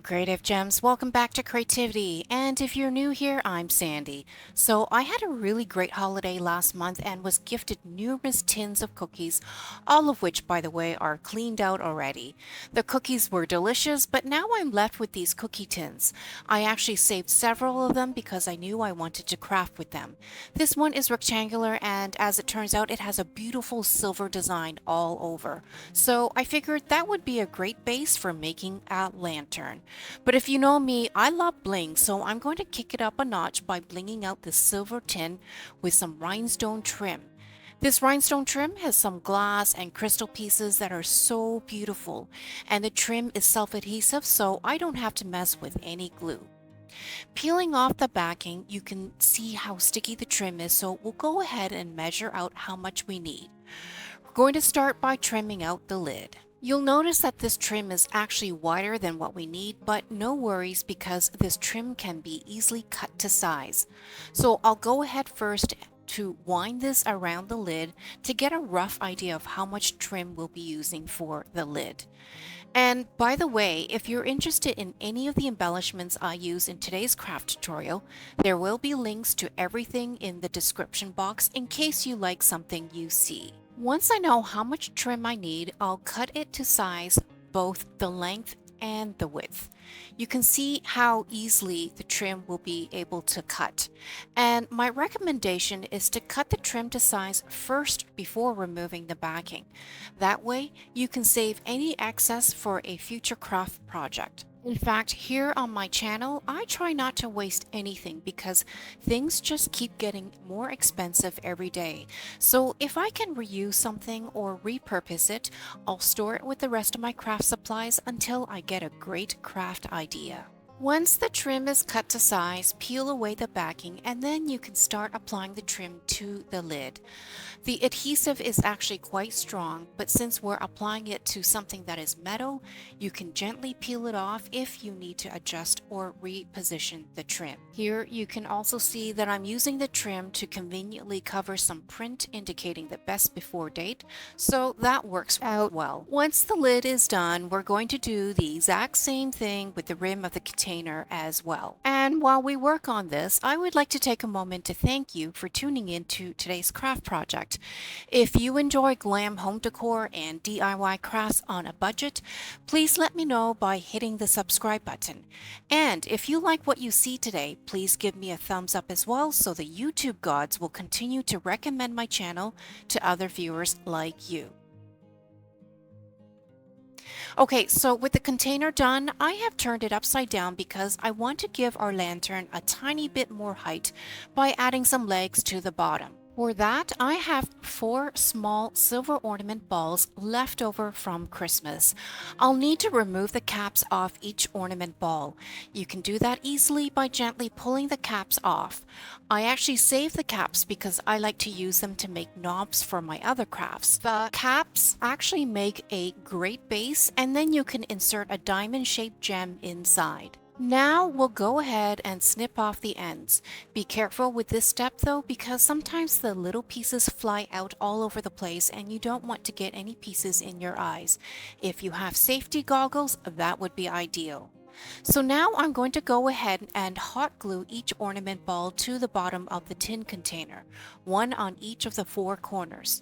Creative Gems. Welcome back to Creativity. And if you're new here, I'm Sandy. So, I had a really great holiday last month and was gifted numerous tins of cookies, all of which, by the way, are cleaned out already. The cookies were delicious, but now I'm left with these cookie tins. I actually saved several of them because I knew I wanted to craft with them. This one is rectangular, and as it turns out, it has a beautiful silver design all over. So, I figured that would be a great base for making a lantern. But if you know me, I love bling, so I'm going to kick it up a notch by blinging out this silver tin with some rhinestone trim. This rhinestone trim has some glass and crystal pieces that are so beautiful, and the trim is self-adhesive, so I don't have to mess with any glue. Peeling off the backing, you can see how sticky the trim is, so we'll go ahead and measure out how much we need. We're going to start by trimming out the lid. You'll notice that this trim is actually wider than what we need, but no worries because this trim can be easily cut to size. So I'll go ahead first to wind this around the lid to get a rough idea of how much trim we'll be using for the lid. And by the way, if you're interested in any of the embellishments I use in today's craft tutorial, there will be links to everything in the description box in case you like something you see. Once I know how much trim I need, I'll cut it to size, both the length and the width. You can see how easily the trim will be able to cut. And my recommendation is to cut the trim to size first before removing the backing. That way, you can save any excess for a future craft project. In fact, here on my channel, I try not to waste anything because things just keep getting more expensive every day. So if I can reuse something or repurpose it, I'll store it with the rest of my craft supplies until I get a great craft idea. Once the trim is cut to size, peel away the backing and then you can start applying the trim to the lid. The adhesive is actually quite strong, but since we're applying it to something that is metal, you can gently peel it off if you need to adjust or reposition the trim. Here you can also see that I'm using the trim to conveniently cover some print indicating the best before date, so that works out well. Once the lid is done, we're going to do the exact same thing with the rim of the container as well. And while we work on this, I would like to take a moment to thank you for tuning in to today's craft project. If you enjoy glam home decor and DIY crafts on a budget, please let me know by hitting the subscribe button. And if you like what you see today, please give me a thumbs up as well so the YouTube gods will continue to recommend my channel to other viewers like you. Okay, so with the container done, I have turned it upside down because I want to give our lantern a tiny bit more height by adding some legs to the bottom. For that, I have 4 small silver ornament balls left over from Christmas. I'll need to remove the caps off each ornament ball. You can do that easily by gently pulling the caps off. I actually save the caps because I like to use them to make knobs for my other crafts. The caps actually make a great base, and then you can insert a diamond-shaped gem inside. Now we'll go ahead and snip off the ends. Be careful with this step though, because sometimes the little pieces fly out all over the place and you don't want to get any pieces in your eyes. If you have safety goggles, that would be ideal. So now I'm going to go ahead and hot glue each ornament ball to the bottom of the tin container, one on each of the 4 corners.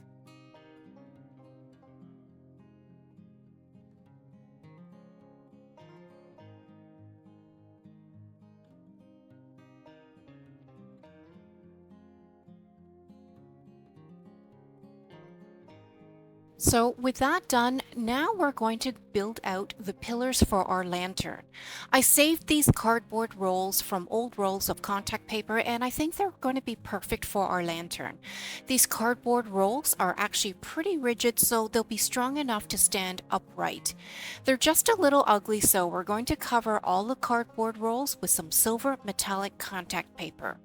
So with that done, now we're going to build out the pillars for our lantern. I saved these cardboard rolls from old rolls of contact paper and I think they're going to be perfect for our lantern. These cardboard rolls are actually pretty rigid, so they'll be strong enough to stand upright. They're just a little ugly, so we're going to cover all the cardboard rolls with some silver metallic contact paper.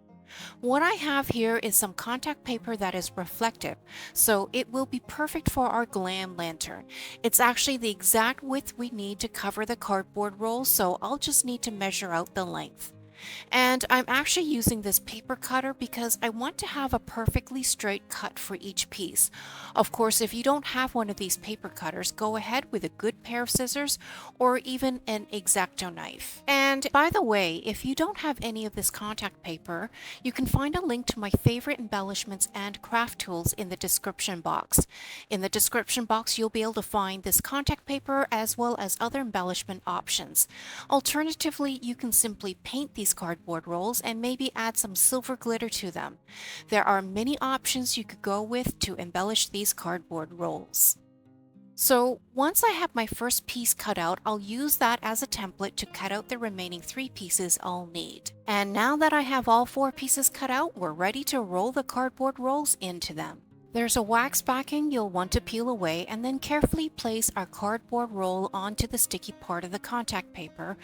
What I have here is some contact paper that is reflective, so it will be perfect for our glam lantern. It's actually the exact width we need to cover the cardboard roll, so I'll just need to measure out the length. And I'm actually using this paper cutter because I want to have a perfectly straight cut for each piece. Of course, if you don't have one of these paper cutters, go ahead with a good pair of scissors or even an X-Acto knife. And by the way, if you don't have any of this contact paper, you can find a link to my favorite embellishments and craft tools in the description box. In the description box, you'll be able to find this contact paper as well as other embellishment options. Alternatively, you can simply paint these cardboard rolls and maybe add some silver glitter to them. There are many options you could go with to embellish these cardboard rolls. So once I have my first piece cut out, I'll use that as a template to cut out the remaining 3 pieces I'll need. And now that I have all 4 pieces cut out, we're ready to roll the cardboard rolls into them. There's a wax backing you'll want to peel away and then carefully place our cardboard roll onto the sticky part of the contact paper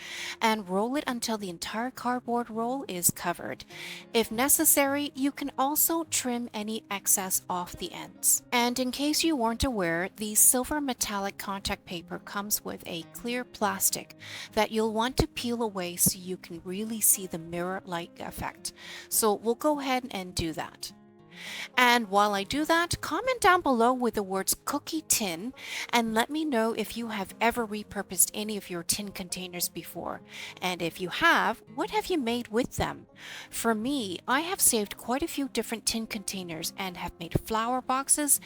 and roll it until the entire cardboard roll is covered. If necessary, you can also trim any excess off the ends. And in case you weren't aware, the silver metallic contact paper comes with a clear plastic that you'll want to peel away so you can really see the mirror-like effect. So we'll go ahead and do that. And while I do that, comment down below with the words cookie tin and let me know if you have ever repurposed any of your tin containers before. And if you have, what have you made with them? For me, I have saved quite a few different tin containers and have made flower boxes,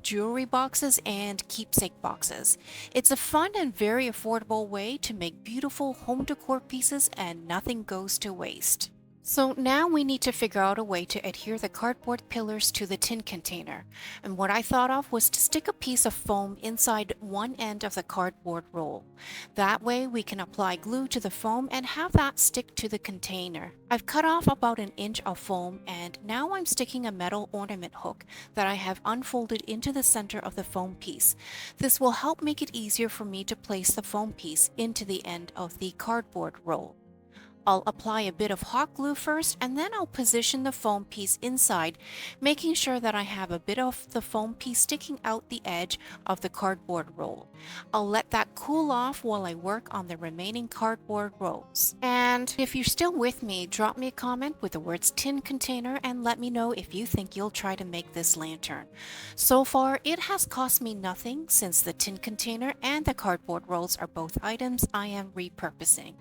jewelry boxes, and keepsake boxes. It's a fun and very affordable way to make beautiful home decor pieces and nothing goes to waste. So now we need to figure out a way to adhere the cardboard pillars to the tin container. And what I thought of was to stick a piece of foam inside one end of the cardboard roll. That way we can apply glue to the foam and have that stick to the container. I've cut off about an inch of foam and now I'm sticking a metal ornament hook that I have unfolded into the center of the foam piece. This will help make it easier for me to place the foam piece into the end of the cardboard roll. I'll apply a bit of hot glue first and then I'll position the foam piece inside, making sure that I have a bit of the foam piece sticking out the edge of the cardboard roll. I'll let that cool off while I work on the remaining cardboard rolls. And if you're still with me, drop me a comment with the words tin container and let me know if you think you'll try to make this lantern. So far, it has cost me nothing since the tin container and the cardboard rolls are both items I am repurposing.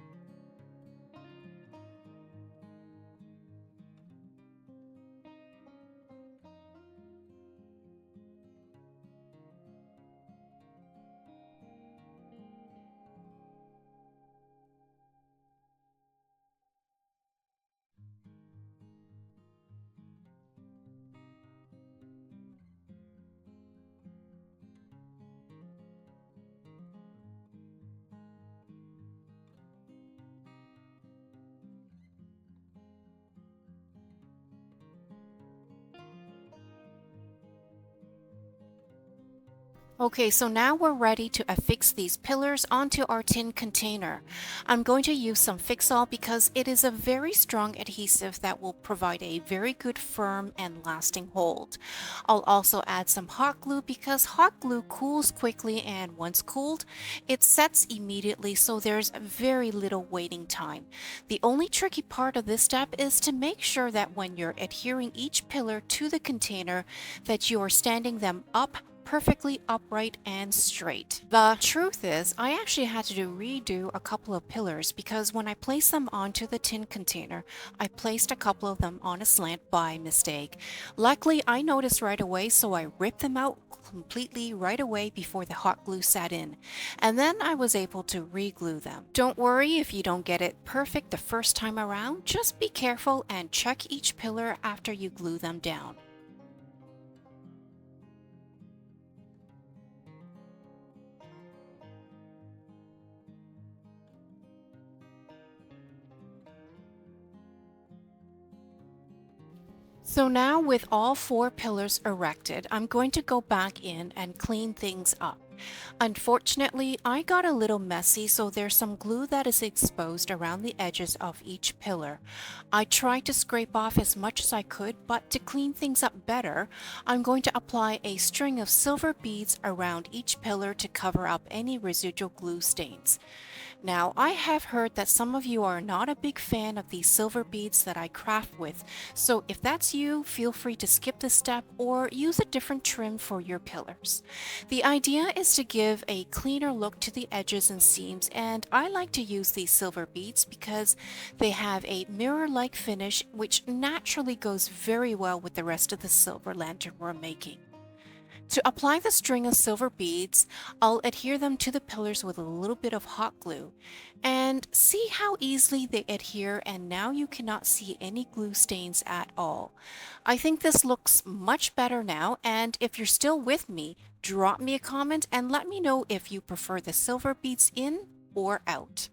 Okay, so now we're ready to affix these pillars onto our tin container. I'm going to use some Fix-All because it is a very strong adhesive that will provide a very good firm and lasting hold. I'll also add some hot glue because hot glue cools quickly and once cooled, it sets immediately so there's very little waiting time. The only tricky part of this step is to make sure that when you're adhering each pillar to the container that you are standing them up perfectly upright and straight. The truth is, I actually had to redo a couple of pillars because when I placed them onto the tin container, I placed a couple of them on a slant by mistake. Luckily, I noticed right away, so I ripped them out completely right away before the hot glue set in, and then I was able to re-glue them. Don't worry if you don't get it perfect the first time around, just be careful and check each pillar after you glue them down. So now with all 4 pillars erected, I'm going to go back in and clean things up. Unfortunately, I got a little messy, so there's some glue that is exposed around the edges of each pillar. I tried to scrape off as much as I could, but to clean things up better, I'm going to apply a string of silver beads around each pillar to cover up any residual glue stains. Now, I have heard that some of you are not a big fan of these silver beads that I craft with, so if that's you, feel free to skip this step or use a different trim for your pillars. The idea is to give a cleaner look to the edges and seams, and I like to use these silver beads because they have a mirror-like finish which naturally goes very well with the rest of the silver lantern we're making. To apply the string of silver beads, I'll adhere them to the pillars with a little bit of hot glue. And see how easily they adhere, and now you cannot see any glue stains at all. I think this looks much better now, and if you're still with me, drop me a comment and let me know if you prefer the silver beads in or out.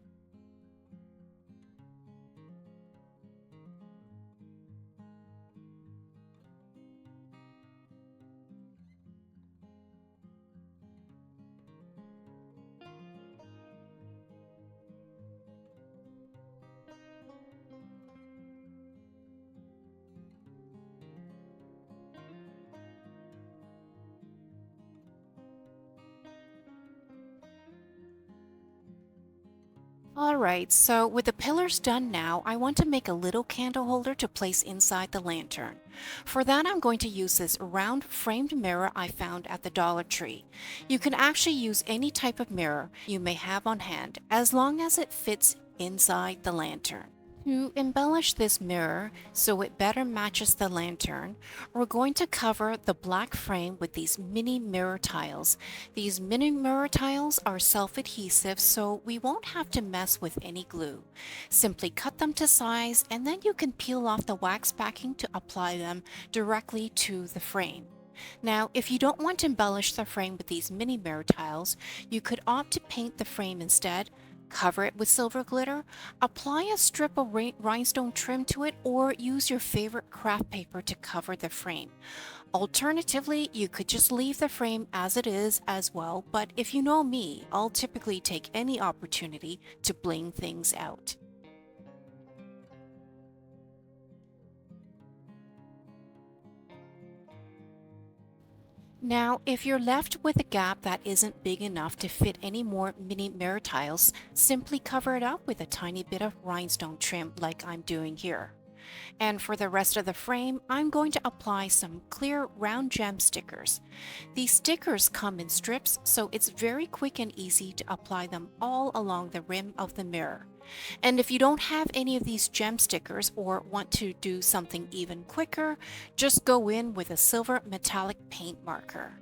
Alright, so with the pillars done now, I want to make a little candle holder to place inside the lantern. For that, I'm going to use this round framed mirror I found at the Dollar Tree. You can actually use any type of mirror you may have on hand, as long as it fits inside the lantern. To embellish this mirror so it better matches the lantern, we're going to cover the black frame with these mini mirror tiles. These mini mirror tiles are self-adhesive, so we won't have to mess with any glue. Simply cut them to size, and then you can peel off the wax backing to apply them directly to the frame. Now, if you don't want to embellish the frame with these mini mirror tiles, you could opt to paint the frame instead, cover it with silver glitter, apply a strip of rhinestone trim to it, or use your favorite craft paper to cover the frame. Alternatively, you could just leave the frame as it is as well, but if you know me, I'll typically take any opportunity to bling things out. Now, if you're left with a gap that isn't big enough to fit any more mini mirror tiles, simply cover it up with a tiny bit of rhinestone trim like I'm doing here. And for the rest of the frame, I'm going to apply some clear round gem stickers. These stickers come in strips, so it's very quick and easy to apply them all along the rim of the mirror. And if you don't have any of these gem stickers or want to do something even quicker, just go in with a silver metallic paint marker.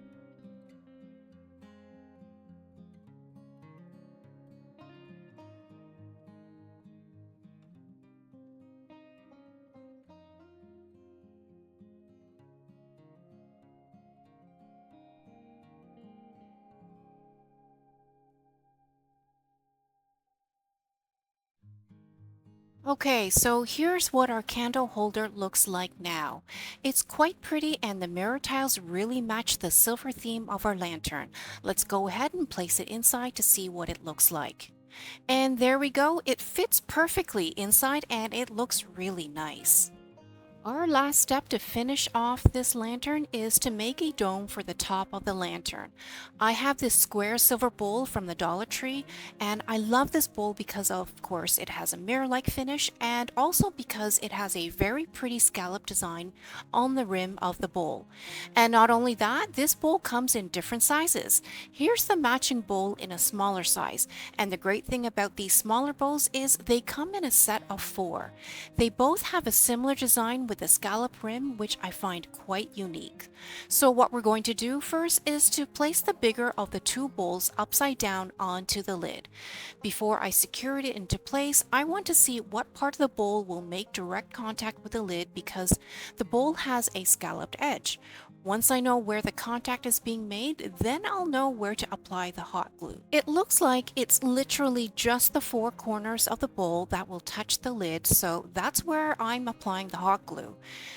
Okay, so here's what our candle holder looks like now. It's quite pretty and the mirror tiles really match the silver theme of our lantern. Let's go ahead and place it inside to see what it looks like. And there we go, it fits perfectly inside and it looks really nice. Our last step to finish off this lantern is to make a dome for the top of the lantern. I have this square silver bowl from the Dollar Tree, and I love this bowl because of course it has a mirror-like finish and also because it has a very pretty scallop design on the rim of the bowl. And not only that, this bowl comes in different sizes. Here's the matching bowl in a smaller size, and the great thing about these smaller bowls is they come in a set of 4. They both have a similar design with a scallop rim, which I find quite unique. So what we're going to do first is to place the bigger of the 2 bowls upside down onto the lid. Before I secure it into place, I want to see what part of the bowl will make direct contact with the lid because the bowl has a scalloped edge. Once I know where the contact is being made, then I'll know where to apply the hot glue. It looks like it's literally just the 4 corners of the bowl that will touch the lid, so that's where I'm applying the hot glue.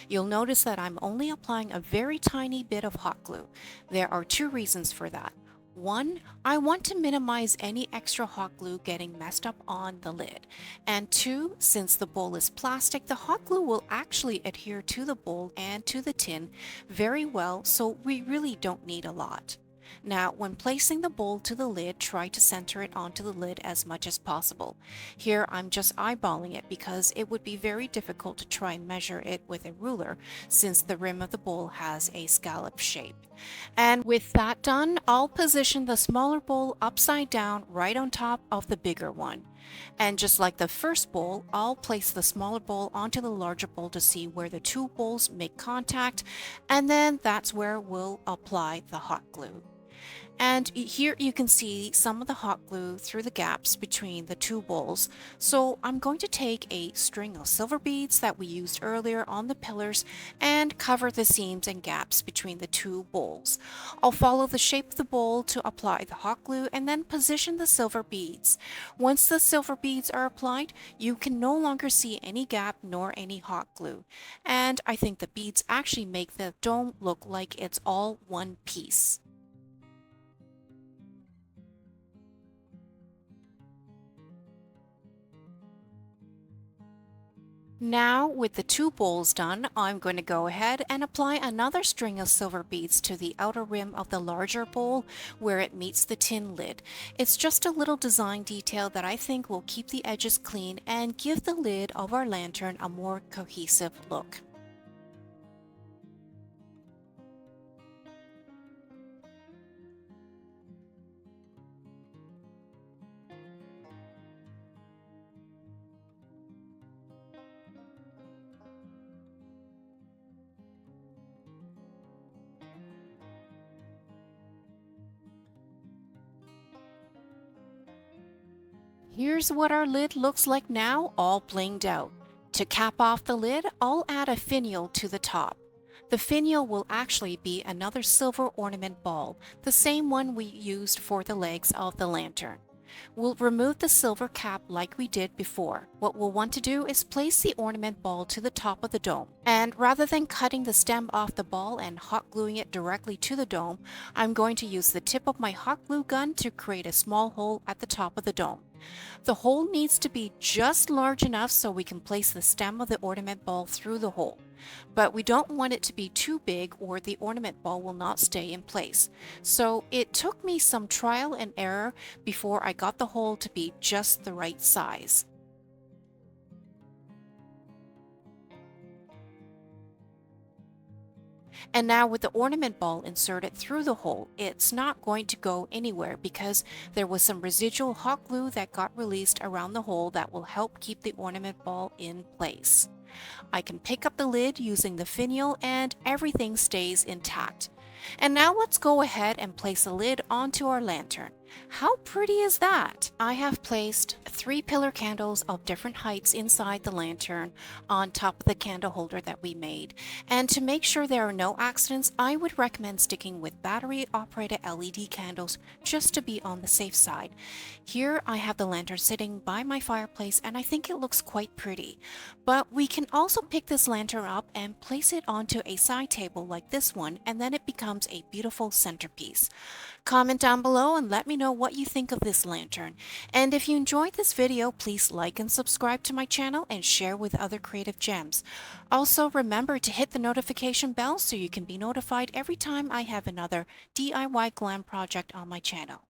You'll notice that I'm only applying a very tiny bit of hot glue. There are 2 reasons for that. One, I want to minimize any extra hot glue getting messed up on the lid. And 2, since the bowl is plastic, the hot glue will actually adhere to the bowl and to the tin very well, so we really don't need a lot. Now, when placing the bowl to the lid, try to center it onto the lid as much as possible. Here, I'm just eyeballing it because it would be very difficult to try and measure it with a ruler since the rim of the bowl has a scallop shape. And with that done, I'll position the smaller bowl upside down right on top of the bigger one. And just like the first bowl, I'll place the smaller bowl onto the larger bowl to see where the two bowls make contact, and then that's where we'll apply the hot glue. And here you can see some of the hot glue through the gaps between the two bowls. So I'm going to take a string of silver beads that we used earlier on the pillars and cover the seams and gaps between the two bowls. I'll follow the shape of the bowl to apply the hot glue and then position the silver beads. Once the silver beads are applied, you can no longer see any gap nor any hot glue. And I think the beads actually make the dome look like it's all one piece. Now, with the two bowls done, I'm going to go ahead and apply another string of silver beads to the outer rim of the larger bowl where it meets the tin lid. It's just a little design detail that I think will keep the edges clean and give the lid of our lantern a more cohesive look. Here's what our lid looks like now, all blinged out. To cap off the lid, I'll add a finial to the top. The finial will actually be another silver ornament ball, the same one we used for the legs of the lantern. We'll remove the silver cap like we did before. What we'll want to do is place the ornament ball to the top of the dome. And rather than cutting the stem off the ball and hot gluing it directly to the dome, I'm going to use the tip of my hot glue gun to create a small hole at the top of the dome. The hole needs to be just large enough so we can place the stem of the ornament ball through the hole. But we don't want it to be too big or the ornament ball will not stay in place. So it took me some trial and error before I got the hole to be just the right size. And now with the ornament ball inserted through the hole, it's not going to go anywhere because there was some residual hot glue that got released around the hole that will help keep the ornament ball in place. I can pick up the lid using the finial and everything stays intact. And now let's go ahead and place a lid onto our lantern. How pretty is that? I have placed 3 pillar candles of different heights inside the lantern on top of the candle holder that we made. And to make sure there are no accidents, I would recommend sticking with battery operated LED candles just to be on the safe side. Here I have the lantern sitting by my fireplace and I think it looks quite pretty. But we can also pick this lantern up and place it onto a side table like this one, and then it becomes a beautiful centerpiece. Comment down below and let me know what you think of this lantern. And if you enjoyed this video, please like and subscribe to my channel and share with other creative gems. Also, remember to hit the notification bell so you can be notified every time I have another DIY glam project on my channel.